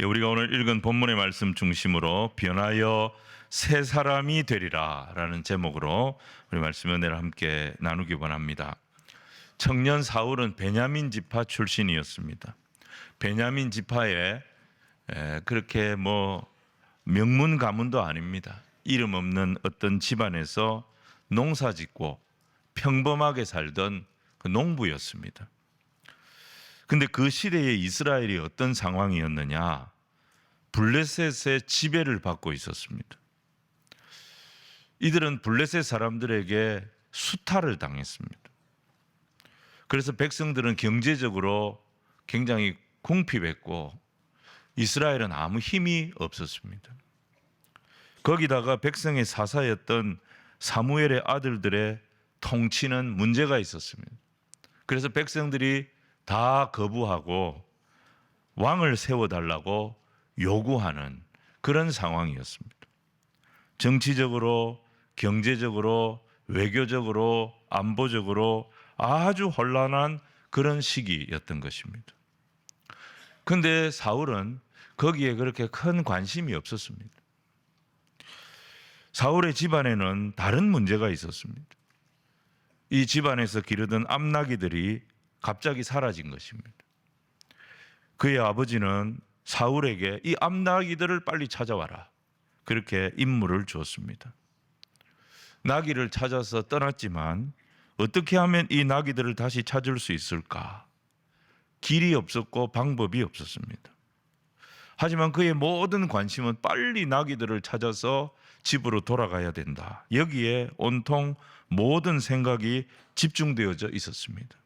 우리가 오늘 읽은 본문의 말씀 중심으로 변하여 새 사람이 되리라 라는 제목으로 우리 말씀 은혜를 함께 나누기 원합니다. 청년 사울은 베냐민 지파 출신이었습니다. 베냐민 지파에 그렇게 명문 가문도 아닙니다. 이름 없는 어떤 집안에서 농사 짓고 평범하게 살던 그 농부였습니다. 근데 그 시대의 이스라엘이 어떤 상황이었느냐? 블레셋의 지배를 받고 있었습니다. 이들은 블레셋 사람들에게 수탈을 당했습니다. 그래서 백성들은 경제적으로 굉장히 궁핍했고 이스라엘은 아무 힘이 없었습니다. 거기다가 백성의 사사였던 사무엘의 아들들의 통치는 문제가 있었습니다. 그래서 백성들이 다 거부하고 왕을 세워달라고 요구하는 그런 상황이었습니다. 정치적으로, 경제적으로, 외교적으로, 안보적으로 아주 혼란한 그런 시기였던 것입니다. 그런데 사울은 거기에 그렇게 큰 관심이 없었습니다. 사울의 집안에는 다른 문제가 있었습니다. 이 집안에서 기르던 암나기들이 갑자기 사라진 것입니다. 그의 아버지는 사울에게 이 암나기들을 빨리 찾아와라, 그렇게 임무를 주었습니다. 나귀를 찾아서 떠났지만 어떻게 하면 이 나귀들을 다시 찾을 수 있을까? 길이 없었고 방법이 없었습니다. 하지만 그의 모든 관심은 빨리 나귀들을 찾아서 집으로 돌아가야 된다. 여기에 온통 모든 생각이 집중되어져 있었습니다.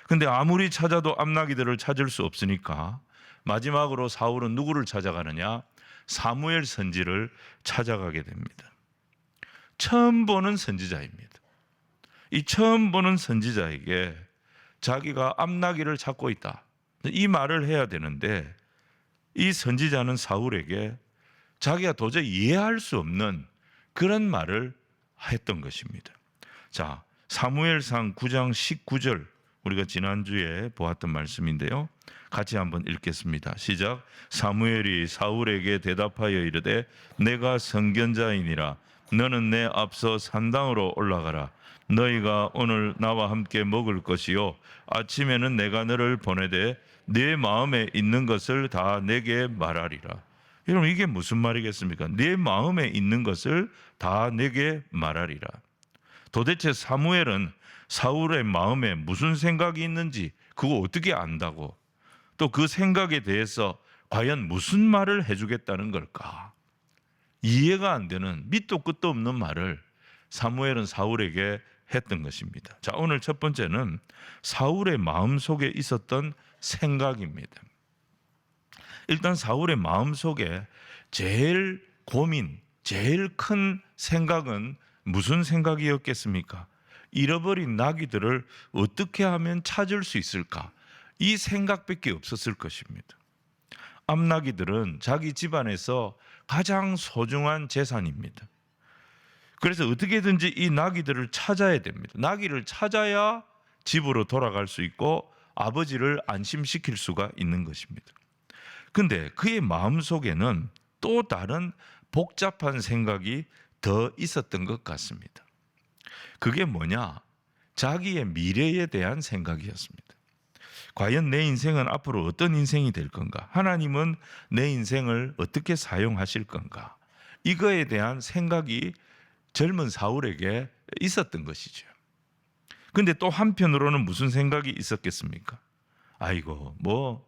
근데 아무리 찾아도 암나기들을 찾을 수 없으니까 마지막으로 사울은 누구를 찾아가느냐? 사무엘 선지를 찾아가게 됩니다. 처음 보는 선지자입니다. 이 처음 보는 선지자에게 자기가 암나기를 찾고 있다, 이 말을 해야 되는데 이 선지자는 사울에게 자기가 도저히 이해할 수 없는 그런 말을 했던 것입니다. 자, 사무엘상 9장 19절, 우리가 지난주에 보았던 말씀인데요. 같이 한번 읽겠습니다. 시작. 사무엘이 사울에게 대답하여 이르되 내가 선견자이니라. 너는 내 앞서 산당으로 올라가라. 너희가 오늘 나와 함께 먹을 것이요 아침에는 내가 너를 보내되 네 마음에 있는 것을 다 내게 말하리라. 여러분, 이게 무슨 말이겠습니까? 네 마음에 있는 것을 다 내게 말하리라. 도대체 사무엘은 사울의 마음에 무슨 생각이 있는지 그거 어떻게 안다고, 또 그 생각에 대해서 과연 무슨 말을 해주겠다는 걸까? 이해가 안 되는 밑도 끝도 없는 말을 사무엘은 사울에게 했던 것입니다. 자, 오늘 첫 번째는 사울의 마음속에 있었던 생각입니다. 일단 사울의 마음속에 제일 제일 큰 생각은 무슨 생각이었겠습니까? 잃어버린 나귀들을 어떻게 하면 찾을 수 있을까? 이 생각밖에 없었을 것입니다. 암나귀들은 자기 집안에서 가장 소중한 재산입니다. 그래서 어떻게든지 이 나귀들을 찾아야 됩니다. 나귀를 찾아야 집으로 돌아갈 수 있고 아버지를 안심시킬 수가 있는 것입니다. 그런데 그의 마음속에는 또 다른 복잡한 생각이 더 있었던 것 같습니다. 그게 뭐냐? 자기의 미래에 대한 생각이었습니다. 과연 내 인생은 앞으로 어떤 인생이 될 건가? 하나님은 내 인생을 어떻게 사용하실 건가? 이거에 대한 생각이 젊은 사울에게 있었던 것이죠. 근데 또 한편으로는 무슨 생각이 있었겠습니까? 아이고,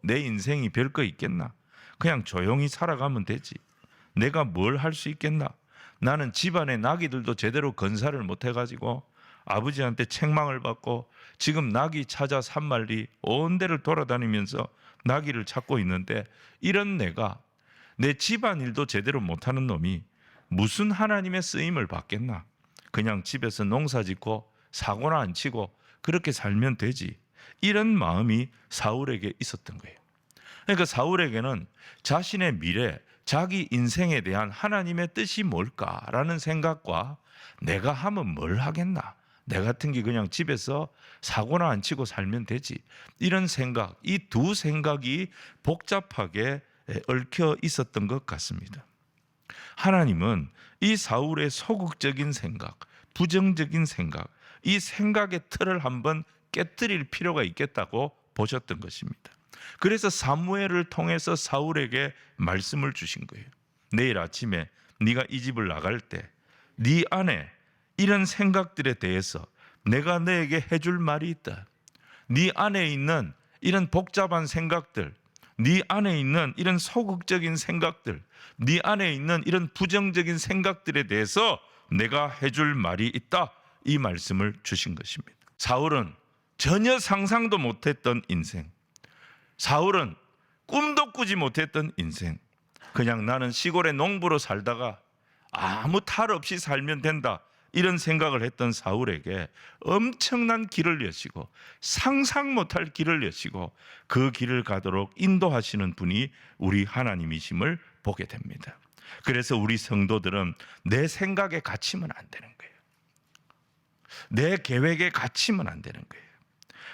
내 인생이 별거 있겠나? 그냥 조용히 살아가면 되지. 내가 뭘 할 수 있겠나? 나는 집안의 나귀들도 제대로 건사를 못 해가지고 아버지한테 책망을 받고 지금 나귀 찾아 산만리 온 데를 돌아다니면서 나귀를 찾고 있는데, 이런 내가 내 집안일도 제대로 못하는 놈이 무슨 하나님의 쓰임을 받겠나? 그냥 집에서 농사 짓고 사고나 안 치고 그렇게 살면 되지. 이런 마음이 사울에게 있었던 거예요. 그러니까 사울에게는 자신의 미래, 자기 인생에 대한 하나님의 뜻이 뭘까라는 생각과 내가 하면 뭘 하겠나? 내 같은 게 그냥 집에서 사고나 안 치고 살면 되지. 이런 생각, 이 두 생각이 복잡하게 얽혀 있었던 것 같습니다. 하나님은 이 사울의 소극적인 생각, 부정적인 생각, 이 생각의 틀을 한번 깨뜨릴 필요가 있겠다고 보셨던 것입니다. 그래서 사무엘을 통해서 사울에게 말씀을 주신 거예요. 내일 아침에 네가 이 집을 나갈 때 네 안에 이런 생각들에 대해서 내가 너에게 해줄 말이 있다. 네 안에 있는 이런 복잡한 생각들, 네 안에 있는 이런 소극적인 생각들, 네 안에 있는 이런 부정적인 생각들에 대해서 내가 해줄 말이 있다. 이 말씀을 주신 것입니다. 사울은 전혀 상상도 못했던 인생, 사울은 꿈도 꾸지 못했던 인생, 그냥 나는 시골의 농부로 살다가 아무 탈 없이 살면 된다, 이런 생각을 했던 사울에게 엄청난 길을 여시고 상상 못할 길을 여시고 그 길을 가도록 인도하시는 분이 우리 하나님이심을 보게 됩니다. 그래서 우리 성도들은 내 생각에 갇히면 안 되는 거예요. 내 계획에 갇히면 안 되는 거예요.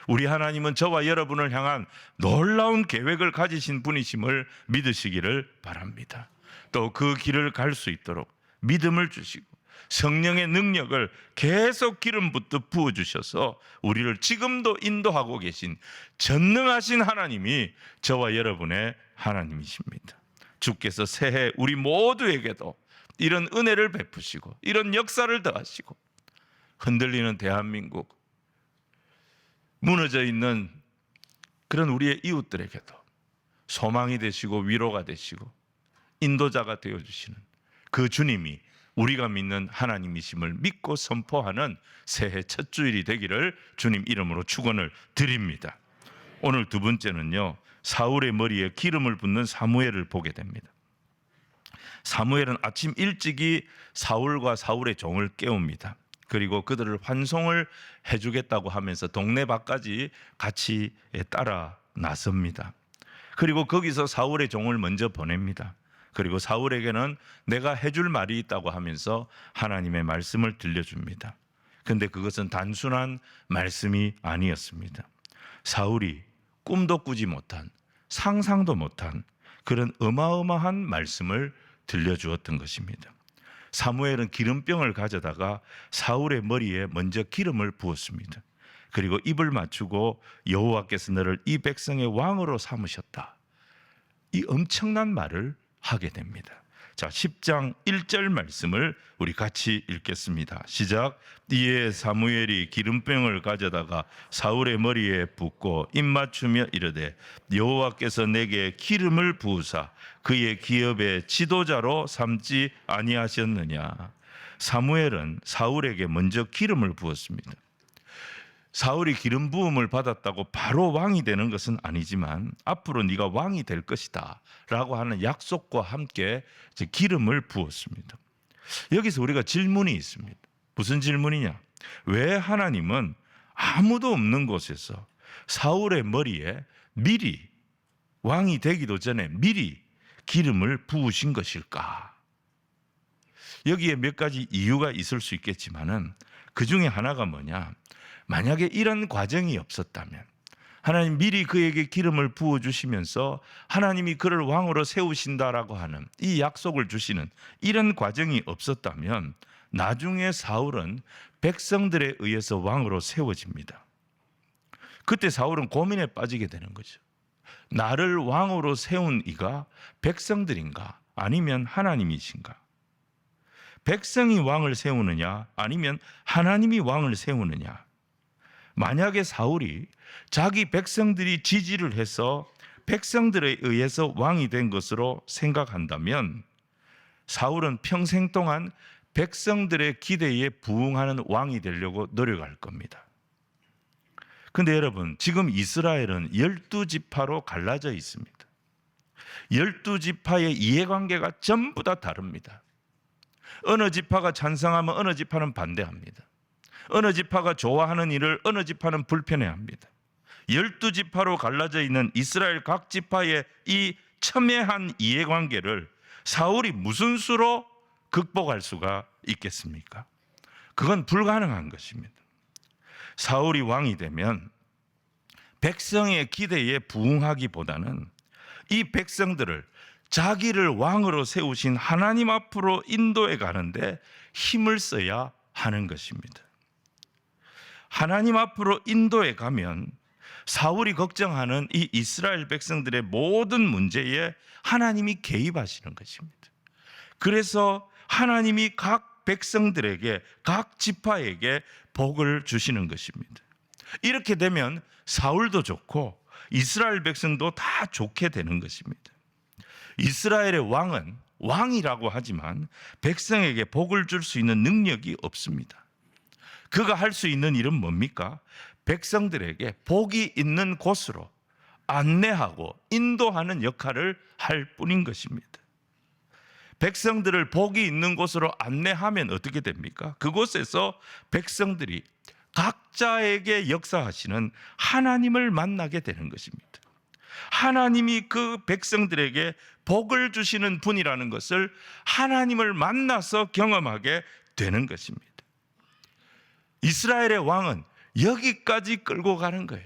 우리 하나님은 저와 여러분을 향한 놀라운 계획을 가지신 분이심을 믿으시기를 바랍니다. 또 그 길을 갈 수 있도록 믿음을 주시고 성령의 능력을 계속 기름 붓듯 부어주셔서 우리를 지금도 인도하고 계신 전능하신 하나님이 저와 여러분의 하나님이십니다. 주께서 새해 우리 모두에게도 이런 은혜를 베푸시고 이런 역사를 더하시고 흔들리는 대한민국, 무너져 있는 그런 우리의 이웃들에게도 소망이 되시고 위로가 되시고 인도자가 되어주시는 그 주님이 우리가 믿는 하나님이심을 믿고 선포하는 새해 첫 주일이 되기를 주님 이름으로 축원을 드립니다. 오늘 두 번째는요, 사울의 머리에 기름을 붓는 사무엘을 보게 됩니다. 사무엘은 아침 일찍이 사울과 사울의 종을 깨웁니다. 그리고 그들을 환송을 해주겠다고 하면서 동네 밖까지 같이 따라 나섭니다. 그리고 거기서 사울의 종을 먼저 보냅니다. 그리고 사울에게는 내가 해줄 말이 있다고 하면서 하나님의 말씀을 들려줍니다. 그런데 그것은 단순한 말씀이 아니었습니다. 사울이 꿈도 꾸지 못한, 상상도 못한 그런 어마어마한 말씀을 들려주었던 것입니다. 사무엘은 기름병을 가져다가 사울의 머리에 먼저 기름을 부었습니다. 그리고 입을 맞추고 여호와께서 너를 이 백성의 왕으로 삼으셨다, 이 엄청난 말을 하게 됩니다. 자, 10장 1절 말씀을 우리 같이 읽겠습니다. 시작. 이에 사무엘이 기름병을 가져다가 사울의 머리에 붓고 입 맞추며 이르되 여호와께서 내게 기름을 부으사 그의 기업의 지도자로 삼지 아니하셨느냐. 사무엘은 사울에게 먼저 기름을 부었습니다. 사울이 기름 부음을 받았다고 바로 왕이 되는 것은 아니지만 앞으로 네가 왕이 될 것이다 라고 하는 약속과 함께 기름을 부었습니다. 여기서 우리가 질문이 있습니다. 무슨 질문이냐? 왜 하나님은 아무도 없는 곳에서 사울의 머리에 미리, 왕이 되기도 전에 미리 기름을 부으신 것일까? 여기에 몇 가지 이유가 있을 수 있겠지만은 그 중에 하나가 뭐냐? 만약에 이런 과정이 없었다면, 하나님 미리 그에게 기름을 부어주시면서 하나님이 그를 왕으로 세우신다라고 하는 이 약속을 주시는 이런 과정이 없었다면 나중에 사울은 백성들에 의해서 왕으로 세워집니다. 그때 사울은 고민에 빠지게 되는 거죠. 나를 왕으로 세운 이가 백성들인가 아니면 하나님이신가? 백성이 왕을 세우느냐 아니면 하나님이 왕을 세우느냐? 만약에 사울이 자기 백성들이 지지를 해서 백성들에 의해서 왕이 된 것으로 생각한다면 사울은 평생 동안 백성들의 기대에 부응하는 왕이 되려고 노력할 겁니다. 그런데 여러분, 지금 이스라엘은 12지파로 갈라져 있습니다. 12지파의 이해관계가 전부 다 다릅니다. 어느 지파가 찬성하면 어느 지파는 반대합니다. 어느 지파가 좋아하는 일을 어느 지파는 불편해합니다. 12지파로 갈라져 있는 이스라엘 각 지파의 이 첨예한 이해관계를 사울이 무슨 수로 극복할 수가 있겠습니까? 그건 불가능한 것입니다. 사울이 왕이 되면 백성의 기대에 부응하기보다는 이 백성들을 자기를 왕으로 세우신 하나님 앞으로 인도해 가는데 힘을 써야 하는 것입니다. 하나님 앞으로 인도해 가면 사울이 걱정하는 이 이스라엘 백성들의 모든 문제에 하나님이 개입하시는 것입니다. 그래서 하나님이 각 백성들에게, 각 지파에게 복을 주시는 것입니다. 이렇게 되면 사울도 좋고 이스라엘 백성도 다 좋게 되는 것입니다. 이스라엘의 왕은 왕이라고 하지만 백성에게 복을 줄 수 있는 능력이 없습니다. 그가 할 수 있는 일은 뭡니까? 백성들에게 복이 있는 곳으로 안내하고 인도하는 역할을 할 뿐인 것입니다. 백성들을 복이 있는 곳으로 안내하면 어떻게 됩니까? 그곳에서 백성들이 각자에게 역사하시는 하나님을 만나게 되는 것입니다. 하나님이 그 백성들에게 복을 주시는 분이라는 것을 하나님을 만나서 경험하게 되는 것입니다. 이스라엘의 왕은 여기까지 끌고 가는 거예요.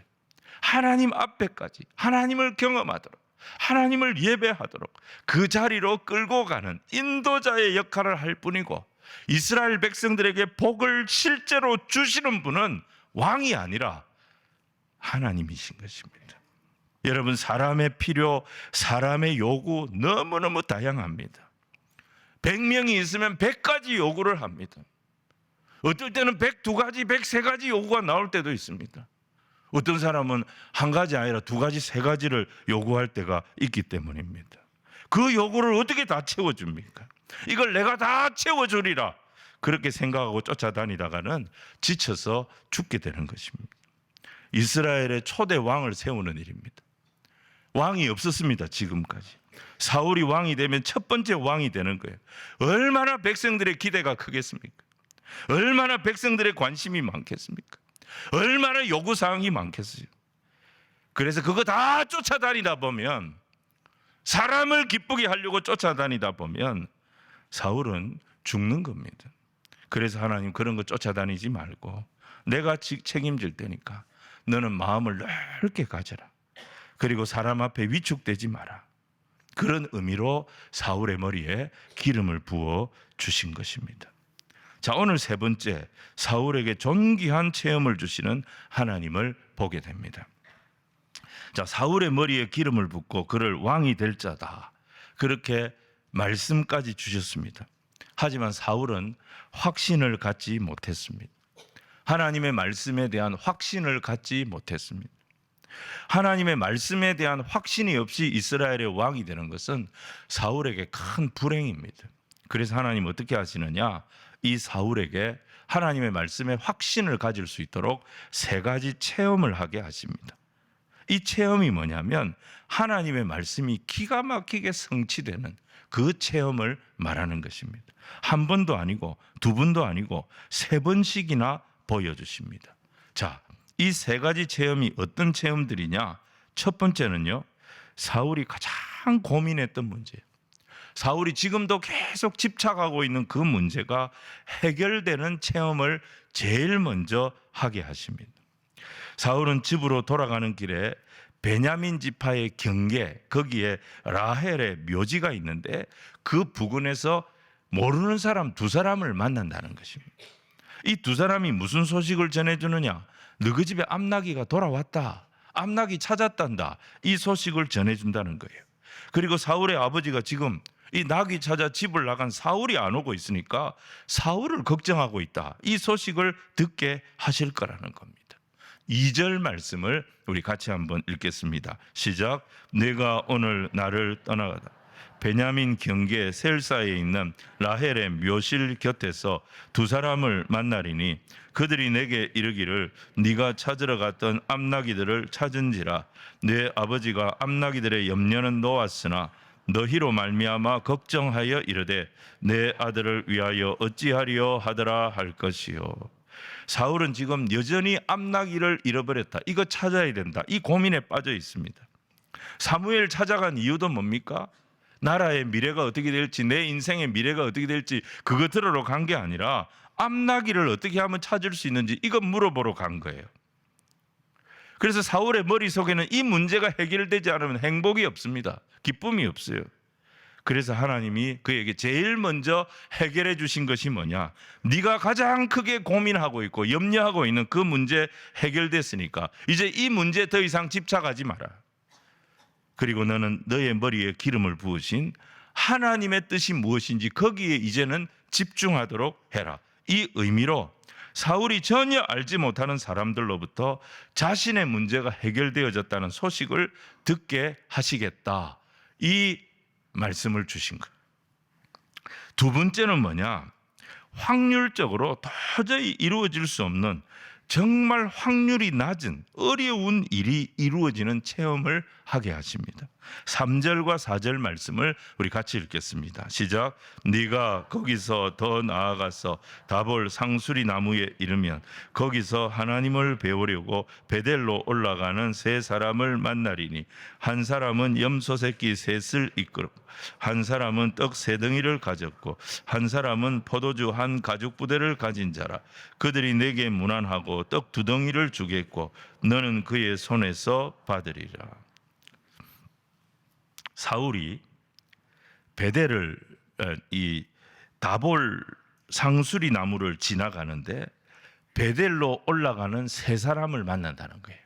하나님 앞에까지, 하나님을 경험하도록, 하나님을 예배하도록 그 자리로 끌고 가는 인도자의 역할을 할 뿐이고, 이스라엘 백성들에게 복을 실제로 주시는 분은 왕이 아니라 하나님이신 것입니다. 여러분, 사람의 필요, 사람의 요구 너무너무 다양합니다. 100명이 있으면 100가지 요구를 합니다. 어떨 때는 102가지, 103가지 요구가 나올 때도 있습니다. 어떤 사람은 한 가지 아니라 2가지, 3가지를 요구할 때가 있기 때문입니다. 그 요구를 어떻게 다 채워줍니까? 이걸 내가 다 채워주리라 그렇게 생각하고 쫓아다니다가는 지쳐서 죽게 되는 것입니다. 이스라엘의 초대 왕을 세우는 일입니다. 왕이 없었습니다. 지금까지. 사울이 왕이 되면 첫 번째 왕이 되는 거예요. 얼마나 백성들의 기대가 크겠습니까? 얼마나 백성들의 관심이 많겠습니까? 얼마나 요구사항이 많겠어요. 그래서 그거 다 쫓아다니다 보면, 사람을 기쁘게 하려고 쫓아다니다 보면 사울은 죽는 겁니다. 그래서 하나님, 그런 거 쫓아다니지 말고 내가 책임질 테니까 너는 마음을 넓게 가져라. 그리고 사람 앞에 위축되지 마라. 그런 의미로 사울의 머리에 기름을 부어 주신 것입니다. 자, 오늘 세 번째, 사울에게 존귀한 체험을 주시는 하나님을 보게 됩니다. 자, 사울의 머리에 기름을 붓고 그를 왕이 될 자다, 그렇게 말씀까지 주셨습니다. 하지만 사울은 확신을 갖지 못했습니다. 하나님의 말씀에 대한 확신을 갖지 못했습니다. 하나님의 말씀에 대한 확신이 없이 이스라엘의 왕이 되는 것은 사울에게 큰 불행입니다. 그래서 하나님 어떻게 하시느냐? 이 사울에게 하나님의 말씀에 확신을 가질 수 있도록 3가지 체험을 하게 하십니다. 이 체험이 뭐냐면 하나님의 말씀이 기가 막히게 성취되는 그 체험을 말하는 것입니다. 한 번도 아니고 2번도 아니고 3번씩이나 보여주십니다. 자, 이 3가지 체험이 어떤 체험들이냐? 첫 번째는요, 사울이 가장 고민했던 문제예요. 사울이 지금도 계속 집착하고 있는 그 문제가 해결되는 체험을 제일 먼저 하게 하십니다. 사울은 집으로 돌아가는 길에 베냐민 지파의 경계, 거기에 라헬의 묘지가 있는데 그 부근에서 모르는 사람 2사람을 만난다는 것입니다. 이 2사람이 무슨 소식을 전해주느냐? 너희 집에 암나귀가 돌아왔다, 암나귀 찾았단다, 이 소식을 전해준다는 거예요. 그리고 사울의 아버지가 지금 이 나귀 찾아 집을 나간 사울이 안 오고 있으니까 사울을 걱정하고 있다, 이 소식을 듣게 하실 거라는 겁니다. 2절 말씀을 우리 같이 한번 읽겠습니다. 시작. 내가 오늘 나를 떠나가다 베냐민 경계 셀사에 있는 라헬의 묘실 곁에서 2사람을 만나리니 그들이 내게 이르기를 네가 찾으러 갔던 암나귀들을 찾은지라. 내 아버지가 암나귀들의 염려는 놓았으나 너희로 말미암아 걱정하여 이르되 내 아들을 위하여 어찌하리요 하더라 할 것이요. 사울은 지금 여전히 암나귀를 잃어버렸다, 이거 찾아야 된다, 이 고민에 빠져 있습니다. 사무엘 찾아간 이유도 뭡니까? 나라의 미래가 어떻게 될지, 내 인생의 미래가 어떻게 될지 그거 들으러 간 게 아니라 암나귀를 어떻게 하면 찾을 수 있는지 이거 물어보러 간 거예요. 그래서 사울의 머릿속에는 이 문제가 해결되지 않으면 행복이 없습니다. 기쁨이 없어요. 그래서 하나님이 그에게 제일 먼저 해결해 주신 것이 뭐냐? 네가 가장 크게 고민하고 있고 염려하고 있는 그 문제 해결됐으니까 이제 이 문제에 더 이상 집착하지 마라. 그리고 너는 너의 머리에 기름을 부으신 하나님의 뜻이 무엇인지 거기에 이제는 집중하도록 해라. 이 의미로 사울이 전혀 알지 못하는 사람들로부터 자신의 문제가 해결되어졌다는 소식을 듣게 하시겠다. 이 말씀을 주신 거예요. 두 번째는 뭐냐? 확률적으로 도저히 이루어질 수 없는 정말 확률이 낮은 어려운 일이 이루어지는 체험을 하게 하십니다. 3절과 4절 말씀을 우리 같이 읽겠습니다. 시작. 네가 거기서 더 나아가서 다볼 상수리 나무에 이르면 거기서 하나님을 배우려고 베델로 올라가는 세 사람을 만나리니 한 사람은 염소 새끼 셋을 이끌었고 한 사람은 떡 세 덩이를 가졌고 한 사람은 포도주 한 가죽 부대를 가진 자라. 그들이 내게 문안하고 떡 두 덩이를 주겠고 너는 그의 손에서 받으리라. 사울이 베델을 이 다볼 상수리 나무를 지나가는데 베델로 올라가는 세 사람을 만난다는 거예요.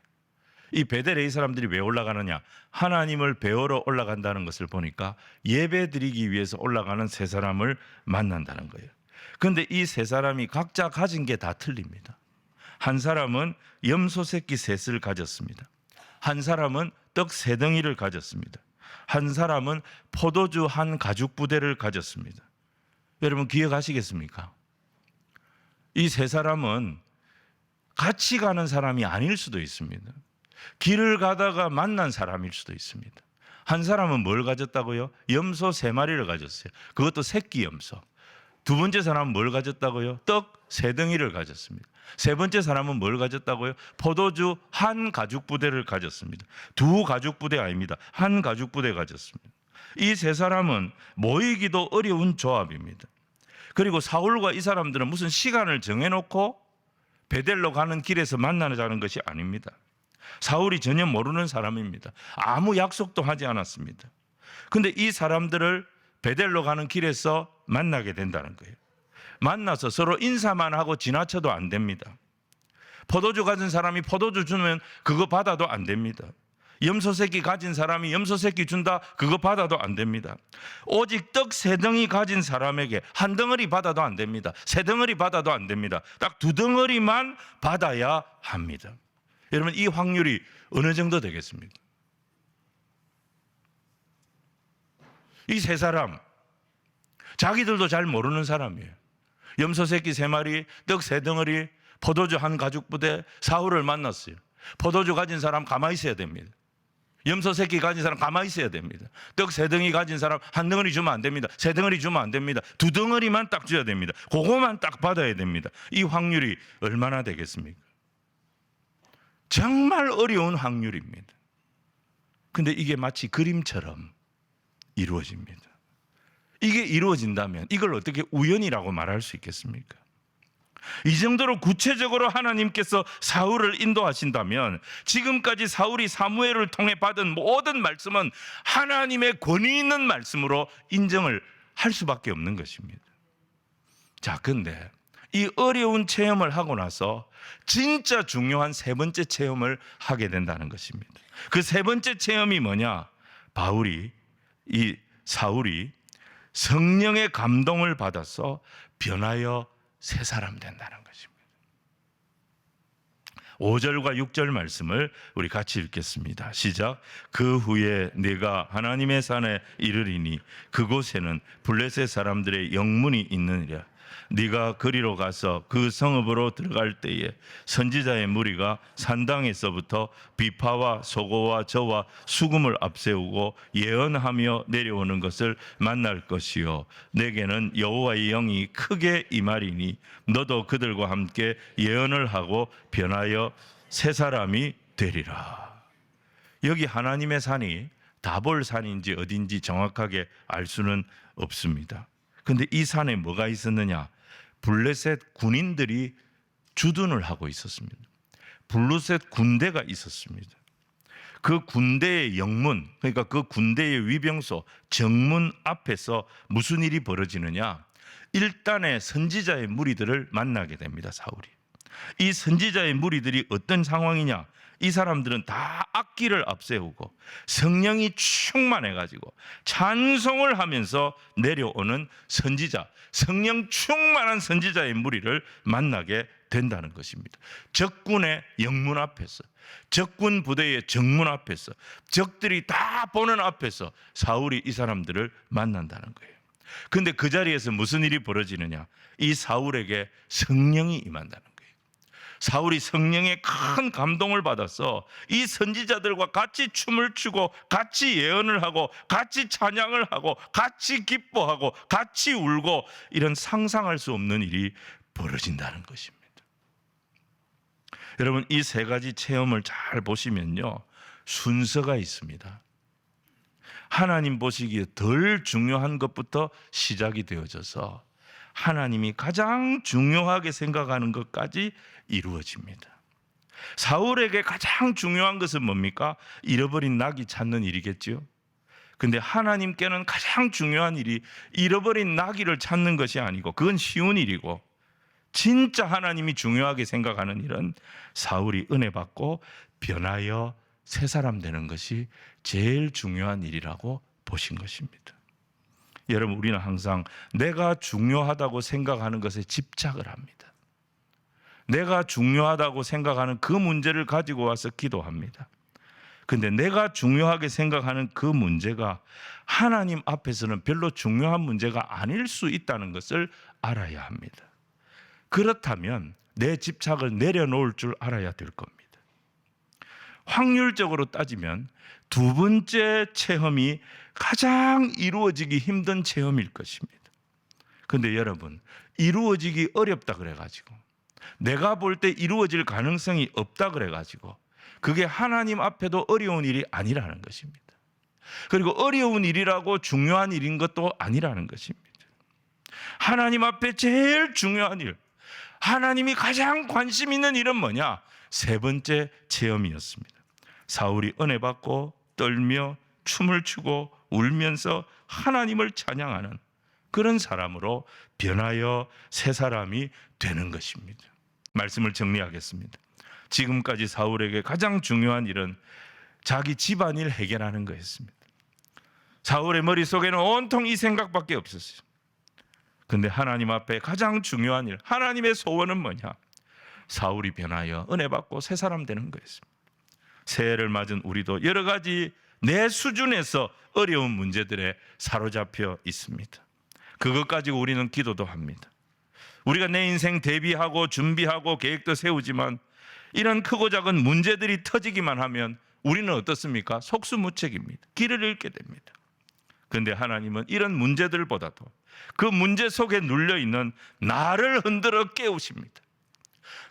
이 베델에 이 사람들이 왜 올라가느냐? 하나님을 배우러 올라간다는 것을 보니까 예배 드리기 위해서 올라가는 세 사람을 만난다는 거예요. 그런데 이 세 사람이 각자 가진 게 다 틀립니다. 한 사람은 염소 새끼 셋을 가졌습니다. 한 사람은 떡 세 덩이를 가졌습니다. 한 사람은 포도주 한 가죽 부대를 가졌습니다. 여러분 기억하시겠습니까? 이 세 사람은 같이 가는 사람이 아닐 수도 있습니다. 길을 가다가 만난 사람일 수도 있습니다. 한 사람은 뭘 가졌다고요? 염소 3마리를 가졌어요. 그것도 새끼 염소. 두 번째 사람은 뭘 가졌다고요? 떡 3덩이를 가졌습니다. 세 번째 사람은 뭘 가졌다고요? 포도주 한 가죽 부대를 가졌습니다. 두 가죽 부대 아닙니다. 한 가죽 부대 가졌습니다. 이 세 사람은 모이기도 어려운 조합입니다. 그리고 사울과 이 사람들은 무슨 시간을 정해놓고 베델로 가는 길에서 만나자는 것이 아닙니다. 사울이 전혀 모르는 사람입니다. 아무 약속도 하지 않았습니다. 그런데 이 사람들을 베델로 가는 길에서 만나게 된다는 거예요. 만나서 서로 인사만 하고 지나쳐도 안 됩니다. 포도주 가진 사람이 포도주 주면 그거 받아도 안 됩니다. 염소 새끼 가진 사람이 염소 새끼 준다 그거 받아도 안 됩니다. 오직 떡 3덩이 가진 사람에게 한 덩어리 받아도 안 됩니다. 3덩어리 받아도 안 됩니다. 딱 2덩어리만 받아야 합니다. 여러분 이 확률이 어느 정도 되겠습니까? 이 세 사람 자기들도 잘 모르는 사람이에요. 염소 새끼 3마리, 떡 3덩어리, 포도주 한 가죽 부대. 사울을 만났어요. 포도주 가진 사람 가만히 있어야 됩니다. 염소 새끼 가진 사람 가만히 있어야 됩니다. 떡 3덩이 가진 사람 한 덩어리 주면 안 됩니다. 3덩어리 주면 안 됩니다. 2덩어리만 딱 줘야 됩니다. 그거만 딱 받아야 됩니다. 이 확률이 얼마나 되겠습니까? 정말 어려운 확률입니다. 근데 이게 마치 그림처럼 이루어집니다. 이게 이루어진다면 이걸 어떻게 우연이라고 말할 수 있겠습니까? 이 정도로 구체적으로 하나님께서 사울을 인도하신다면 지금까지 사울이 사무엘을 통해 받은 모든 말씀은 하나님의 권위 있는 말씀으로 인정을 할 수밖에 없는 것입니다. 자, 근데 이 어려운 체험을 하고 나서 진짜 중요한 세 번째 체험을 하게 된다는 것입니다. 그 세 번째 체험이 뭐냐? 사울이 성령의 감동을 받아서 변하여 새 사람 된다는 것입니다. 5절과 6절 말씀을 우리 같이 읽겠습니다. 시작. 그 후에 내가 하나님의 산에 이르리니 그곳에는 블레셋 사람들의 영문이 있느니라. 네가 그리로 가서 그 성읍으로 들어갈 때에 선지자의 무리가 산당에서부터 비파와 소고와 저와 수금을 앞세우고 예언하며 내려오는 것을 만날 것이요 내게는 여호와의 영이 크게 임하리니 너도 그들과 함께 예언을 하고 변하여 새 사람이 되리라. 여기 하나님의 산이 다볼 산인지 어딘지 정확하게 알 수는 없습니다. 근데 이 산에 뭐가 있었느냐? 블레셋 군인들이 주둔을 하고 있었습니다. 블루셋 군대가 있었습니다. 그 군대의 영문, 그러니까 그 군대의 위병소 정문 앞에서 무슨 일이 벌어지느냐? 일단의 선지자의 무리들을 만나게 됩니다. 사울이. 이 선지자의 무리들이 어떤 상황이냐? 이 사람들은 다 악기를 앞세우고 성령이 충만해가지고 찬송을 하면서 내려오는 선지자, 성령 충만한 선지자의 무리를 만나게 된다는 것입니다. 적군의 영문 앞에서, 적군 부대의 정문 앞에서, 적들이 다 보는 앞에서 사울이 이 사람들을 만난다는 거예요. 근데 그 자리에서 무슨 일이 벌어지느냐? 이 사울에게 성령이 임한다는 거예요. 사울이 성령의 큰 감동을 받아서 이 선지자들과 같이 춤을 추고 같이 예언을 하고 같이 찬양을 하고 같이 기뻐하고 같이 울고 이런 상상할 수 없는 일이 벌어진다는 것입니다. 여러분, 이 세 가지 체험을 잘 보시면요, 순서가 있습니다. 하나님 보시기에 덜 중요한 것부터 시작이 되어져서 하나님이 가장 중요하게 생각하는 것까지 이루어집니다. 사울에게 가장 중요한 것은 뭡니까? 잃어버린 낙이 찾는 일이겠죠. 근데 하나님께는 가장 중요한 일이 잃어버린 나귀를 찾는 것이 아니고, 그건 쉬운 일이고, 진짜 하나님이 중요하게 생각하는 일은 사울이 은혜 받고 변하여 새 사람 되는 것이 제일 중요한 일이라고 보신 것입니다. 여러분, 우리는 항상 내가 중요하다고 생각하는 것에 집착을 합니다. 내가 중요하다고 생각하는 그 문제를 가지고 와서 기도합니다. 근데 내가 중요하게 생각하는 그 문제가 하나님 앞에서는 별로 중요한 문제가 아닐 수 있다는 것을 알아야 합니다. 그렇다면 내 집착을 내려놓을 줄 알아야 될 겁니다. 확률적으로 따지면 두 번째 체험이 가장 이루어지기 힘든 체험일 것입니다. 그런데 여러분, 이루어지기 어렵다 그래가지고, 내가 볼 때 이루어질 가능성이 없다 그래가지고 그게 하나님 앞에도 어려운 일이 아니라는 것입니다. 그리고 어려운 일이라고 중요한 일인 것도 아니라는 것입니다. 하나님 앞에 제일 중요한 일, 하나님이 가장 관심 있는 일은 뭐냐? 세 번째 체험이었습니다. 사울이 은혜 받고 떨며 춤을 추고 울면서 하나님을 찬양하는 그런 사람으로 변하여 새 사람이 되는 것입니다. 말씀을 정리하겠습니다. 지금까지 사울에게 가장 중요한 일은 자기 집안일 해결하는 거였습니다. 사울의 머릿속에는 온통 이 생각밖에 없었어요. 근데 하나님 앞에 가장 중요한 일, 하나님의 소원은 뭐냐? 사울이 변하여 은혜 받고 새 사람 되는 거였습니다. 새해를 맞은 우리도 여러 가지 내 수준에서 어려운 문제들에 사로잡혀 있습니다. 그것 가지고 우리는 기도도 합니다. 우리가 내 인생 대비하고 준비하고 계획도 세우지만 이런 크고 작은 문제들이 터지기만 하면 우리는 어떻습니까? 속수무책입니다. 길을 잃게 됩니다. 그런데 하나님은 이런 문제들보다도 그 문제 속에 눌려있는 나를 흔들어 깨우십니다.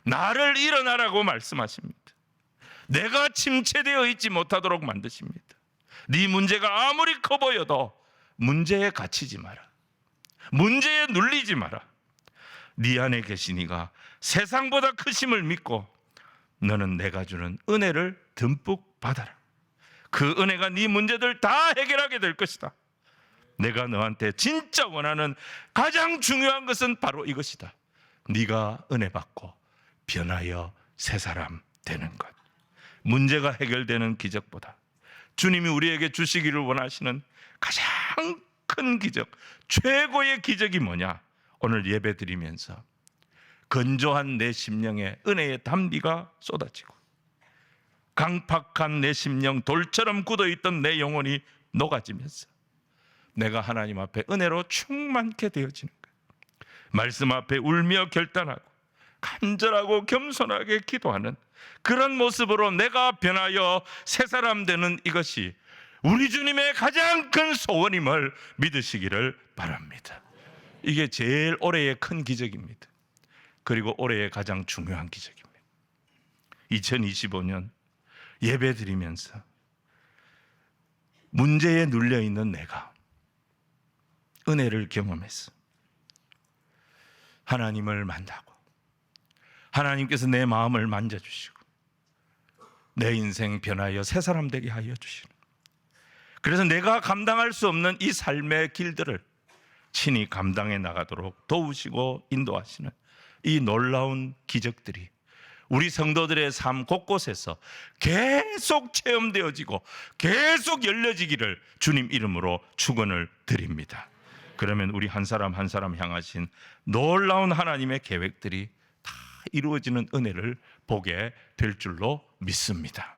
나를 일어나라고 말씀하십니다. 내가 침체되어 있지 못하도록 만드십니다. 네 문제가 아무리 커 보여도 문제에 갇히지 마라. 문제에 눌리지 마라. 네 안에 계신 이가 세상보다 크심을 믿고 너는 내가 주는 은혜를 듬뿍 받아라. 그 은혜가 네 문제들 다 해결하게 될 것이다. 내가 너한테 진짜 원하는 가장 중요한 것은 바로 이것이다. 네가 은혜 받고 변하여 새 사람 되는 것. 문제가 해결되는 기적보다 주님이 우리에게 주시기를 원하시는 가장 큰 기적, 최고의 기적이 뭐냐? 오늘 예배 드리면서 건조한 내 심령에 은혜의 담비가 쏟아지고 강팍한 내 심령, 돌처럼 굳어있던 내 영혼이 녹아지면서 내가 하나님 앞에 은혜로 충만케 되어지는 거예요. 말씀 앞에 울며 결단하고 간절하고 겸손하게 기도하는 그런 모습으로 내가 변하여 새 사람 되는 이것이 우리 주님의 가장 큰 소원임을 믿으시기를 바랍니다. 이게 제일 올해의 큰 기적입니다. 그리고 올해의 가장 중요한 기적입니다. 2025년 예배 드리면서 문제에 눌려있는 내가 은혜를 경험했어. 하나님을 만나고 하나님께서 내 마음을 만져주시고 내 인생 변하여 새 사람 되게 하여 주시는, 그래서 내가 감당할 수 없는 이 삶의 길들을 친히 감당해 나가도록 도우시고 인도하시는 이 놀라운 기적들이 우리 성도들의 삶 곳곳에서 계속 체험되어지고 계속 열려지기를 주님 이름으로 축원을 드립니다. 그러면 우리 한 사람 한 사람 향하신 놀라운 하나님의 계획들이 다 이루어지는 은혜를 보게 될 줄로 믿습니다.